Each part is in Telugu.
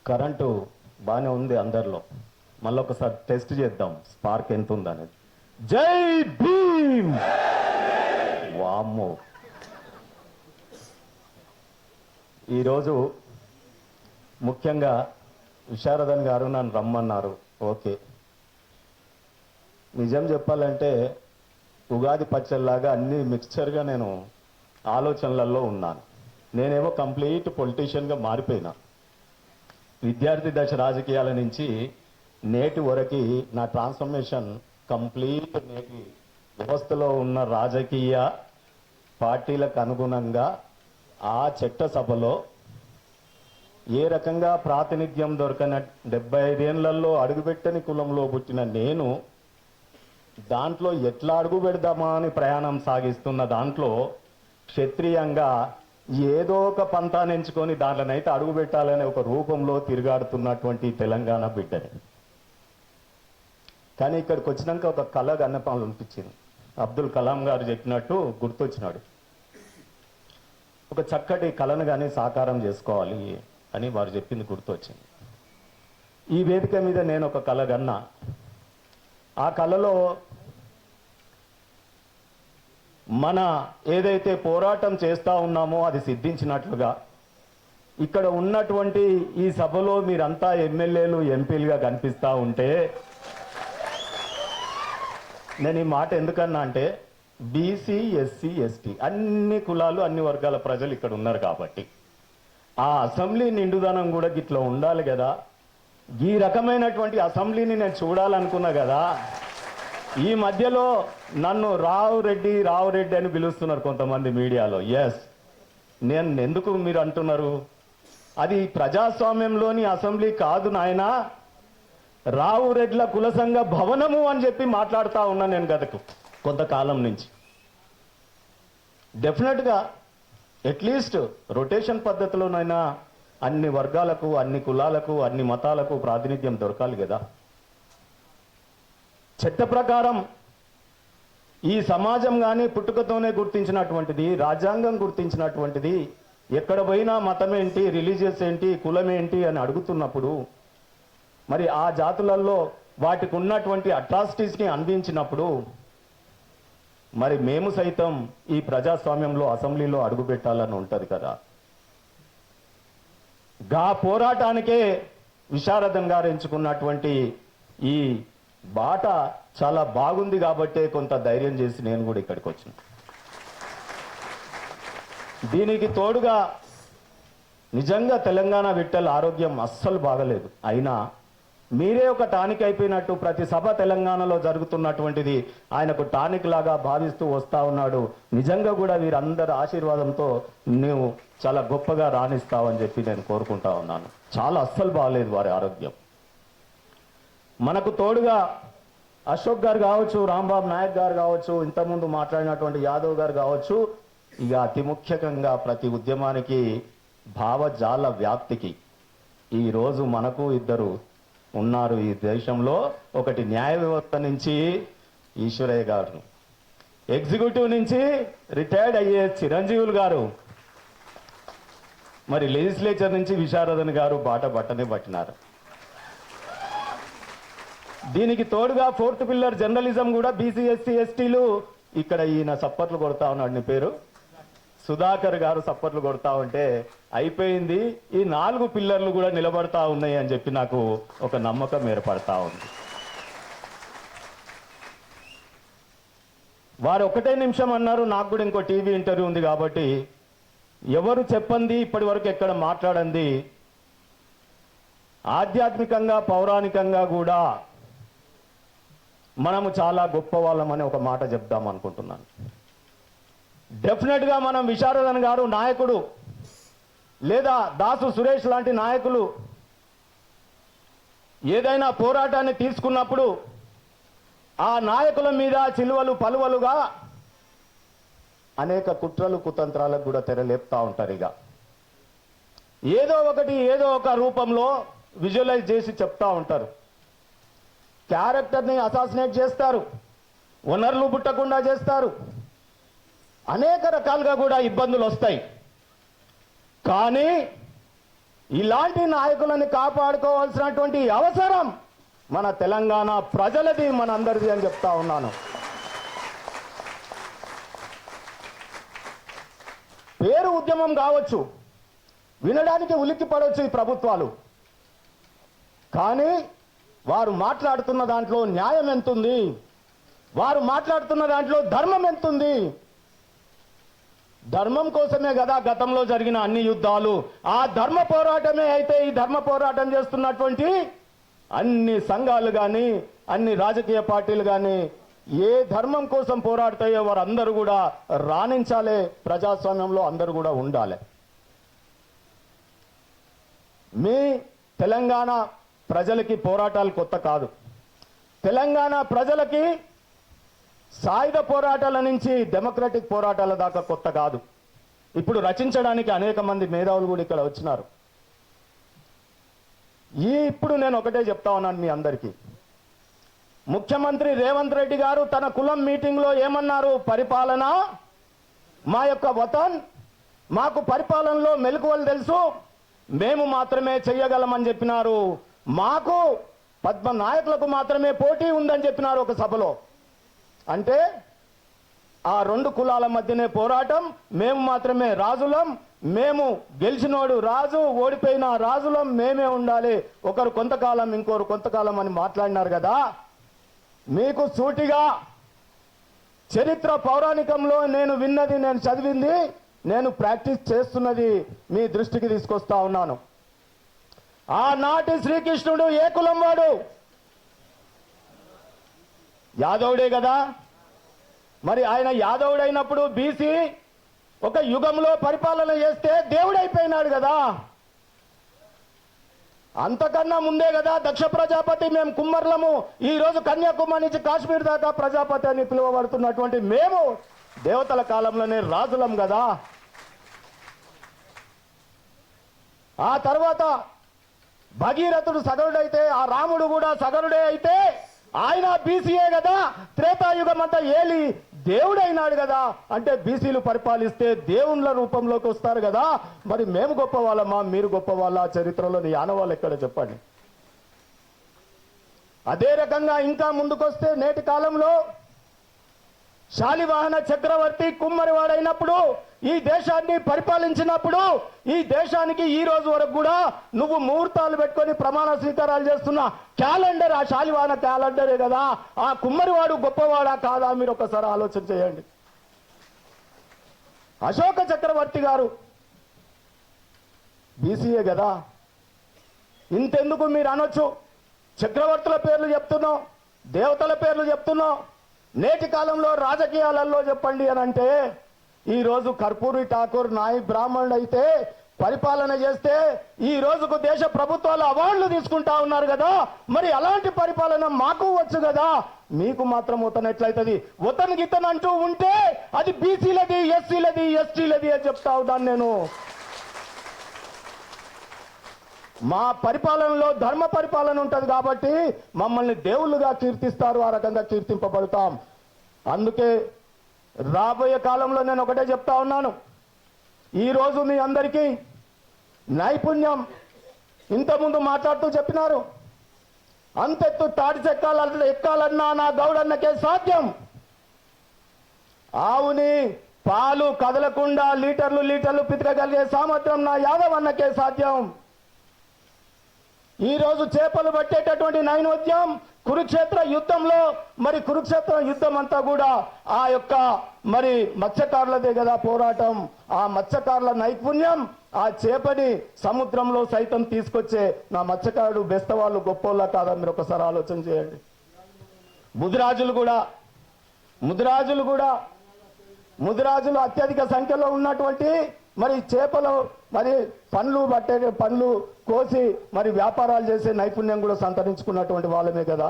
కరెంటు బాగానే ఉంది అందరిలో. మళ్ళీ ఒకసారి టెస్ట్ చేద్దాం స్పార్క్ ఎంత ఉందనేది. జై భీమ్. వామ్మో, ఈరోజు ముఖ్యంగా విశారదన్ గారు నన్ను రమ్మన్నారు. ఓకే, నిజం చెప్పాలంటే ఉగాది పచ్చడిలాగా అన్ని మిక్స్చర్గా నేను ఆలోచనలలో ఉన్నాను. నేనేమో కంప్లీట్ పొలిటీషియన్గా మారిపోయినా. విద్యార్థి దశ రాజకీయాల నుంచి నేటి వరకు నా ట్రాన్స్ఫర్మేషన్ కంప్లీట్ నేటి వ్యవస్థలో ఉన్న రాజకీయ పార్టీలకు అనుగుణంగా ఆ చట్టసభలో ఏ రకంగా ప్రాతినిధ్యం దొరకన 75 ఏళ్లలో అడుగుపెట్టని కులంలో పుట్టిన నేను దాంట్లో ఎట్లా అడుగు పెడదామా అని ప్రయాణం సాగిస్తున్న దాంట్లో క్షత్రియంగా ఏదో ఒక పంతాన్ని ఎంచుకొని దాంట్లోనైతే అడుగు పెట్టాలనే ఒక రూపంలో తిరుగాడుతున్నటువంటి తెలంగాణ బిడ్డని. కానీ ఇక్కడికి వచ్చినాక ఒక కళ గన్నపాలు అనిపించింది. అబ్దుల్ కలాం గారు చెప్పినట్టు గుర్తొచ్చినాడు. ఒక చక్కటి కళను కానీ సాకారం చేసుకోవాలి అని వారు చెప్పింది గుర్తొచ్చింది. ఈ వేదిక మీద నేను ఒక కళ గన్నా. ఆ కళలో మన ఏదైతే పోరాటం చేస్తూ ఉన్నామో అది సిద్ధించినట్లుగా ఇక్కడ ఉన్నటువంటి ఈ సభలో మీరంతా ఎమ్మెల్యేలు ఎంపీలుగా కనిపిస్తూ ఉంటే, నేను ఈ మాట ఎందుకన్నా అంటే బీసీ ఎస్సీ ఎస్టీ అన్ని కులాలు అన్ని వర్గాల ప్రజలు ఇక్కడ ఉన్నారు కాబట్టి ఆ అసెంబ్లీ నిండుదనం కూడా గిట్లా ఉండాలి కదా. ఈ రకమైనటువంటి అసెంబ్లీని నేను చూడాలనుకున్నా కదా. ఈ మధ్యలో నన్ను రావు రెడ్డి అని పిలుస్తున్నారు కొంతమంది మీడియాలో. ఎస్, నేను ఎందుకు మీరు అంటున్నారు? అది ప్రజాస్వామ్యంలోని అసెంబ్లీ కాదు నాయనా, రావు రెడ్ల కుల సంఘ భవనము అని చెప్పి మాట్లాడుతూ ఉన్నా నేను గతకు కొంతకాలం నుంచి. డెఫినెట్గా అట్లీస్ట్ రొటేషన్ పద్ధతిలోనైనా అన్ని వర్గాలకు, అన్ని కులాలకు, అన్ని మతాలకు ప్రాతినిధ్యం దొరకాలి కదా. చట్ట ప్రకారం ఈ సమాజం కానీ పుట్టుకతోనే గుర్తించినటువంటిది, రాజ్యాంగం గుర్తించినటువంటిది. ఎక్కడ పోయినా మతం ఏంటి, రిలీజియస్ ఏంటి, కులం ఏంటి అని అడుగుతున్నప్పుడు మరి ఆ జాతులలో వాటికి ఉన్నటువంటి అట్రాసిటీస్ని అందించినప్పుడు మరి మేము సైతం ఈ ప్రజాస్వామ్యంలో అసెంబ్లీలో అడుగుపెట్టాలని ఉంటుంది కదా. గా పోరాటానికే విశారదన్ గారు ఎంచుకున్నటువంటి ఈ బాట చాలా బాగుంది కాబట్టే కొంత ధైర్యం చేసి నేను కూడా ఇక్కడికి వచ్చిన. దీనికి తోడుగా నిజంగా తెలంగాణ విట్టల ఆరోగ్యం అస్సలు బాగలేదు. అయినా మీరే ఒక టానిక్ అయిపోయినట్టు ప్రతి సభ తెలంగాణలో జరుగుతున్నటువంటిది ఆయనకు టానిక్ లాగా భావిస్తూ వస్తా ఉన్నాడు. నిజంగా కూడా వీరందరి ఆశీర్వాదంతో నువ్వు చాలా గొప్పగా రాణిస్తావని చెప్పి నేను కోరుకుంటా ఉన్నాను. చాలా అస్సలు బాగలేదు వారి ఆరోగ్యం. మనకు తోడుగా అశోక్ గారు కావచ్చు, రాంబాబు నాయక్ గారు కావచ్చు, ఇంతకుముందు మాట్లాడినటువంటి యాదవ్ గారు కావచ్చు, ఇక అతి ముఖ్యంగా ప్రతి ఉద్యమానికి భావజాల వ్యాప్తికి ఈరోజు మనకు ఇద్దరు ఉన్నారు ఈ దేశంలో. ఒకటి న్యాయ వ్యవస్థ నుంచి ఈశ్వరయ్య గారు, ఎగ్జిక్యూటివ్ నుంచి రిటైర్డ్ అయ్యే చిరంజీవులు గారు, మరి లెజిస్లేచర్ నుంచి విశారదన్ గారు బాట బట్టనే పట్టినారు. దీనికి తోడుగా 4th పిల్లర్ జర్నలిజం కూడా బీసీ ఎస్సీ ఎస్టీలు ఇక్కడ ఈయన సప్పట్లు కొడతా ఉన్నాడు. నీ పేరు సుధాకర్ గారు సప్పట్లు కొడతా ఉంటే అయిపోయింది. ఈ 4 పిల్లర్లు కూడా నిలబడతా ఉన్నాయి అని చెప్పి నాకు ఒక నమ్మకం ఏర్పడతా ఉంది. వారు ఒకటే నిమిషం అన్నారు. నాకు కూడా ఇంకో టీవీ ఇంటర్వ్యూ ఉంది కాబట్టి ఎవరు చెప్పండి ఇప్పటి వరకు ఎక్కడ మాట్లాడండి, ఆధ్యాత్మికంగా పౌరాణికంగా కూడా మనము చాలా గొప్ప వాళ్ళమని ఒక మాట చెప్దాం అనుకుంటున్నాను. డెఫినెట్గా మనం విశారదన్ గారు నాయకుడు లేదా దాసు సురేష్ లాంటి నాయకులు ఏదైనా పోరాటాన్ని తీసుకున్నప్పుడు ఆ నాయకుల మీద చిలువలు పలువలుగా అనేక కుట్రలు కుతంత్రాలకు కూడా తెరలేపుతా ఉంటారు. ఇక ఏదో ఒకటి ఏదో ఒక రూపంలో విజువలైజ్ చేసి చెప్తా ఉంటారు. క్యారెక్టర్ని అసాసినేట్ చేస్తారు, వనరులు పుట్టకుండా చేస్తారు, అనేక రకాలుగా కూడా ఇబ్బందులు వస్తాయి. కానీ ఇలాంటి నాయకులను కాపాడుకోవాల్సినటువంటి అవసరం మన తెలంగాణ ప్రజలది, మనందరిది అని చెప్తా ఉన్నాను. పేరు ఉద్యమం కావచ్చు, వినడానికి ఉలిక్కి పడవచ్చు ఈ ప్రభుత్వాలు, కానీ వారు మాట్లాడుతున్న దాంట్లో న్యాయం ఎంతుంది, వారు మాట్లాడుతున్న దాంట్లో ధర్మం ఎంతుంది? ధర్మం కోసమే కదా గతంలో జరిగిన అన్ని యుద్ధాలు. ఆ ధర్మ పోరాటమే అయితే ఈ ధర్మ పోరాటం చేస్తున్నటువంటి అన్ని సంఘాలు కానీ అన్ని రాజకీయ పార్టీలు కానీ ఏ ధర్మం కోసం పోరాడతాయో వారందరూ కూడా రాణించాలి, ప్రజాస్వామ్యంలో అందరూ కూడా ఉండాలి. మీ తెలంగాణ ప్రజలకి పోరాటాలు కొత్త కాదు. తెలంగాణ ప్రజలకి సాయుధ పోరాటాల నుంచి డెమోక్రటిక్ పోరాటాల దాకా కొత్త కాదు. ఇప్పుడు రచించడానికి అనేక మంది మేధావులు కూడా ఇక్కడ వచ్చినారు. ఇప్పుడు నేను ఒకటే చెప్తా ఉన్నాను మీ అందరికీ. ముఖ్యమంత్రి రేవంత్ రెడ్డి గారు తన కులం మీటింగ్లో ఏమన్నారు? పరిపాలన మా యొక్క వతన్, మాకు పరిపాలనలో మెలకువలు తెలుసు, మేము మాత్రమే చెయ్యగలమని చెప్పినారు. మాకు పద్మ నాయకులకు మాత్రమే పోటీ ఉందని చెప్పినారు ఒక సభలో. అంటే ఆ రెండు కులాల మధ్యనే పోరాటం, మేము మాత్రమే రాజులం, మేము గెలిచినోడు రాజు, ఓడిపోయిన రాజులం మేమే ఉండాలి, ఒకరు కొంతకాలం ఇంకోరు కొంతకాలం అని మాట్లాడినారు కదా. మీకు సూటిగా చరిత్ర పౌరాణికంలో నేను విన్నది, నేను చదివింది, నేను ప్రాక్టీస్ చేస్తున్నది మీ దృష్టికి తీసుకొస్తా ఉన్నాను. ఆనాటి శ్రీకృష్ణుడు ఏ కులం వాడు? యాదవుడే కదా. మరి ఆయన యాదవుడైనప్పుడు బీసీ ఒక యుగంలో పరిపాలన చేస్తే దేవుడైపోయినాడు కదా. అంతకన్నా ముందే కదా దక్ష ప్రజాపతి, మేము కుమ్మర్లము, ఈ రోజు కన్యాకుమారి నుంచి కాశ్మీర్ దాకా ప్రజాపతి అని పిలువబడుతున్నటువంటి మేము దేవతల కాలంలోనే రాజులం కదా. ఆ తర్వాత భగీరథుడు సగరుడైతే ఆ రాముడు కూడా సగరుడే అయితే ఆయన బీసీయే కదా. త్రేతాయుగం అంతా ఏలి దేవుడైనాడు కదా. అంటే బీసీలు పరిపాలిస్తే దేవుళ్ళ రూపంలోకి వస్తారు కదా. మరి మేము గొప్ప వాళ్ళమా, మీరు గొప్ప వాళ్ళ? చరిత్రలోని ఆనవాళ్ళు ఎక్కడ చెప్పండి. అదే రకంగా ఇంకా ముందుకొస్తే నేటి కాలంలో శాలివాహన చక్రవర్తి కుమ్మరివాడైనప్పుడు ఈ దేశాన్ని పరిపాలించినప్పుడు ఈ దేశానికి ఈ రోజు వరకు కూడా నువ్వు ముహూర్తాలు పెట్టుకొని ప్రమాణ స్వీకారాలు చేస్తున్న క్యాలెండర్ ఆ శాలివాహన క్యాలెండరే కదా. ఆ కుమ్మరివాడు గొప్పవాడా కాదా? మీరు ఒకసారి ఆలోచన చేయండి. అశోక చక్రవర్తి గారు బీసీఏ కదా. ఇంతెందుకు మీరు అనొచ్చు, చక్రవర్తుల పేర్లు చెప్తున్నాం, దేవతల పేర్లు చెప్తున్నాం, నేటి కాలంలో రాజకీయాలలో చెప్పండి అని అంటే ఈ రోజు కర్పూరి ఠాకూర్ నాయి బ్రాహ్మణుడు అయితే పరిపాలన చేస్తే ఈ రోజుకు దేశ ప్రభుత్వాలు అవార్డులు తీసుకుంటా ఉన్నారు కదా. మరి అలాంటి పరిపాలన మాకు వచ్చు కదా, మీకు మాత్రం ఉతనెట్లయితుంది? ఉతన్ గితన్ అంటూ ఉంటే అది బీసీలది, ఎస్సీలది, ఎస్టీలది అని చెప్తా ఉన్నాను నేను. మా పరిపాలనలో ధర్మ పరిపాలన ఉంటుంది కాబట్టి మమ్మల్ని దేవుళ్ళుగా కీర్తిస్తారు, ఆ రకంగా కీర్తింపబడతాం. అందుకే రాబోయే కాలంలో నేను ఒకటే చెప్తా ఉన్నాను. ఈరోజు మీ అందరికీ నైపుణ్యం ఇంతకుముందు మాట్లాడుతూ చెప్పినారు, అంతెత్తు తాటి ఎక్కాలన్నా నా గౌడన్నకే సాధ్యం. ఆవుని పాలు కదలకుండా లీటర్లు లీటర్లు పితకగలిగే సామర్థ్యం నా యాదవ్ అన్నకే సాధ్యం. ఈ రోజు చేపలు పట్టేటటువంటి నైవేద్యం కురుక్షేత్ర యుద్ధంలో, మరి కురుక్షేత్ర యుద్ధం అంతా కూడా ఆ యొక్క మరి మత్స్యకారులదే కదా పోరాటం. ఆ మత్స్యకారుల నైపుణ్యం ఆ చేపని సముద్రంలో సైతం తీసుకొచ్చే నా మత్స్యకారుడు బెస్తవాళ్ళు గొప్పోళ్ళ కాదా? మీరు ఒకసారి ఆలోచన చేయండి. ముదిరాజులు అత్యధిక సంఖ్యలో ఉన్నటువంటి మరి చేపలు మరి పండ్లు కోసి మరి వ్యాపారాలు చేసే నైపుణ్యం కూడా సంతరించుకున్నటువంటి వాళ్ళమే కదా.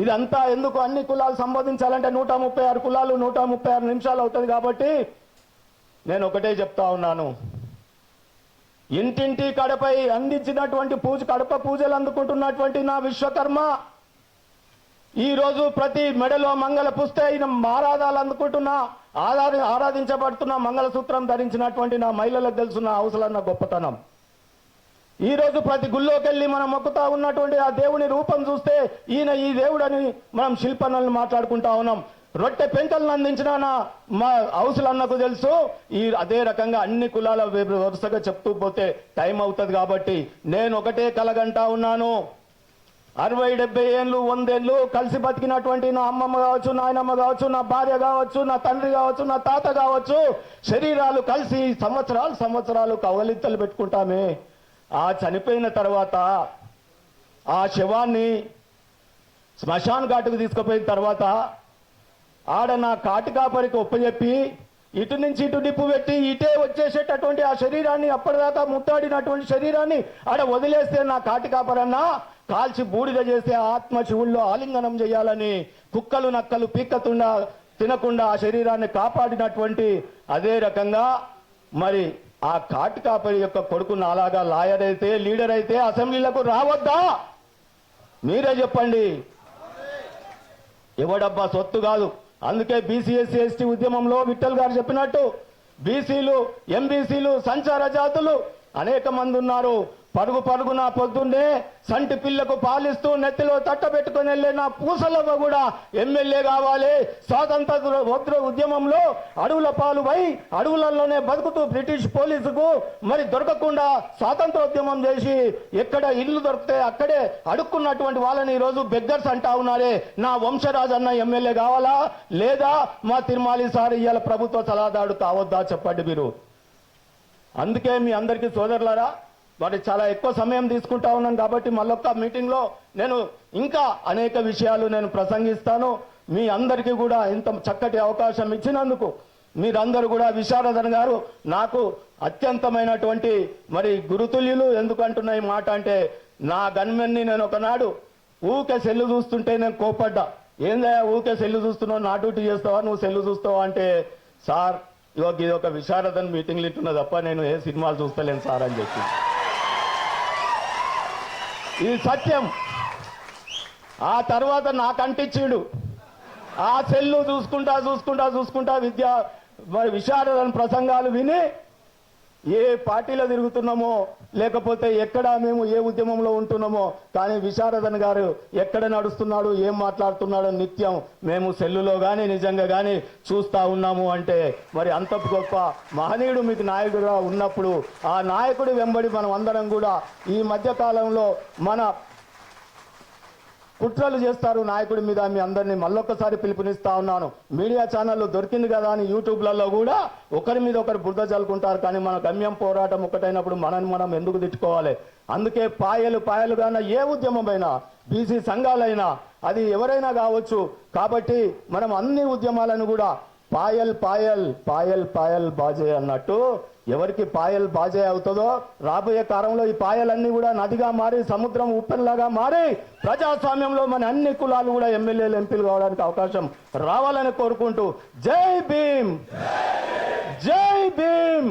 ఇదంతా ఎందుకు? అన్ని కులాలు సంబోధించాలంటే 136 కులాలు 136 నిమిషాలు అవుతుంది. కాబట్టి నేను ఒకటే చెప్తా ఉన్నాను, ఇంటింటి కడపై అందించినటువంటి కడప పూజలు అందుకుంటున్నటువంటి నా విశ్వకర్మ ఈ రోజు ప్రతి మెడలో మంగళ పుస్తే ఆరాధాలు అందుకుంటున్నా, ఆరాధించబడుతున్న మంగళసూత్రం ధరించినటువంటి నా మహిళలకు తెలుసున్న అవసరన్న గొప్పతనం. ఈ రోజు ప్రతి గుళ్ళోకి వెళ్ళి మనం మొక్కుతా ఉన్నటువంటి ఆ దేవుని రూపం చూస్తే ఈయన ఈ దేవుడని మనం శిల్పనల్ని మాట్లాడుకుంటా ఉన్నాం. రొట్టె పెంకలను అందించిన మా హౌసులన్నకు తెలుసు. అదే రకంగా అన్ని కులాల వరుసగా చెప్తూ పోతే టైం అవుతుంది. కాబట్టి నేను ఒకటే కలగంటా ఉన్నాను, 60-70 ఏళ్ళు 100 ఏళ్ళు కలిసి బతికినటువంటి నా అమ్మమ్మ కావచ్చు, నాయనమ్మ కావచ్చు, నా భార్య కావచ్చు, నా తండ్రి కావచ్చు, నా తాత కావచ్చు, శరీరాలు కలిసి సంవత్సరాలు కవలింతలు పెట్టుకుంటామే. ఆ చనిపోయిన తర్వాత ఆ శవాన్ని శ్మశాన్ ఘాటుకు తీసుకుపోయిన తర్వాత ఆడ నా కాటి కాపరికి ఒప్పజెప్పి ఇటు నుంచి ఇటు నిప్పు పెట్టి ఇటే వచ్చేసేటటువంటి ఆ శరీరాన్ని, అప్పటిదాకా ముట్టాడినటువంటి శరీరాన్ని ఆడ వదిలేస్తే నా కాటి కాపరన్నా కాల్చి బూడిద చేస్తే ఆత్మ శివుల్లో ఆలింగనం చేయాలని కుక్కలు నక్కలు పీక్కకుండా తినకుండా ఆ శరీరాన్ని కాపాడినటువంటి అదే రకంగా మరి ఆ కాటి కాపరి యొక్క కొడుకు నాలాగా లాయర్ అయితే లీడర్ అయితే అసెంబ్లీలకు రావద్దా? మీరే చెప్పండి. ఎవడబ్బా సొత్తు కాదు. అందుకే బీసీ ఎస్సీ ఎస్టీ ఉద్యమంలో విఠల్ గారు చెప్పినట్టు బీసీలు ఎంబీసీలు సంచార జాతులు అనేక మంది ఉన్నారు. పరుగున పొద్దున్నే సంటి పిల్లకు పాలిస్తూ నెత్తిలో తట్ట పెట్టుకుని వెళ్ళే నా పూసలవ్వ కూడా ఎమ్మెల్యే కావాలి. స్వాతంత్ర ఉద్యమంలో అడవుల పాలుపై అడవులలోనే బతుకుతూ బ్రిటిష్ పోలీసుకు మరి దొరకకుండా స్వాతంత్రోద్యమం చేసి ఎక్కడ ఇల్లు దొరికితే అక్కడే అడుక్కున్నటువంటి వాళ్ళని ఈరోజు బెగ్గర్స్ అంటా ఉన్నారే. నా వంశరాజ్ అన్న ఎమ్మెల్యే కావాలా లేదా మా తిరుమాలి సార్ ఇవాళ ప్రభుత్వ సలహాదారు కావద్దా చెప్పండి మీరు. అందుకే మీ అందరికీ సోదరులారా, మరి చాలా ఎక్కువ సమయం తీసుకుంటా ఉన్నాను కాబట్టి మళ్ళొక్క మీటింగ్లో నేను ఇంకా అనేక విషయాలు నేను ప్రసంగిస్తాను. మీ అందరికీ కూడా ఇంత చక్కటి అవకాశం ఇచ్చినందుకు మీరందరూ కూడా విశారదన్ గారు నాకు అత్యంతమైనటువంటి మరి గురుతుల్యులు. ఎందుకంటున్నా ఈ మాట అంటే నా గన్మెన్ని నేను ఒకనాడు ఊకే సెల్లు చూస్తుంటే నేను కోపడ్డా. ఏందయ్యా ఊకే సెల్లు చూస్తున్నావు, నా డ్యూటీ చేస్తావా, నువ్వు సెల్లు చూస్తావా అంటే, సార్ ఇది ఒక విశారదన్ మీటింగ్లు ఇట్టున్నా తప్ప నేను ఏ సినిమాలు చూస్తలేను సార్ అని చెప్పి. ఇది సత్యం. ఆ తర్వాత నాకు అంటించాడు. ఆ సెల్లు చూసుకుంటా మరి విశారదన్ ప్రసంగాలు విని ఏ పార్టీలో తిరుగుతున్నామో లేకపోతే ఎక్కడ మేము ఏ ఉద్యమంలో ఉంటున్నామో, కానీ విశారదన్ గారు ఎక్కడ నడుస్తున్నాడు ఏం మాట్లాడుతున్నాడో నిత్యం మేము సెల్లులో కానీ నిజంగా కానీ చూస్తూ ఉన్నాము. అంటే మరి అంత గొప్ప మహనీయుడు మీకు నాయకుడుగా ఉన్నప్పుడు ఆ నాయకుడి వెంబడి మనం అందరం కూడా ఈ మధ్యకాలంలో మన కుట్రలు చేస్తారు నాయకుడి మీద. మీ అందరినీ మళ్ళొక్కసారి పిలుపునిస్తా ఉన్నాను. మీడియా ఛానళ్ళు దొరికింది కదా అని యూట్యూబ్లలో కూడా ఒకరి మీద ఒకరు బురద చల్లుకుంటారు. కానీ మన గమ్యం పోరాటం ఒకటైనప్పుడు మనం ఎందుకు తిట్టుకోవాలి? అందుకే పాయలుగాన ఏ ఉద్యమమైనా బీసీ సంఘాలైనా అది ఎవరైనా కావచ్చు. కాబట్టి మనం అన్ని ఉద్యమాలను కూడా పాయల్ బాజే అన్నట్టు ఎవరికి పాయల్ బాజే అవుతుందో రాబోయే కాలంలో ఈ పాయలన్నీ కూడా నదిగా మారి సముద్రం ఉప్పెనలాగా మారి ప్రజాస్వామ్యంలో మన అన్ని కులాలు కూడా ఎమ్మెల్యేలు ఎంపీలు కావడానికి అవకాశం రావాలని కోరుకుంటూ జై భీమ్, జై భీమ్.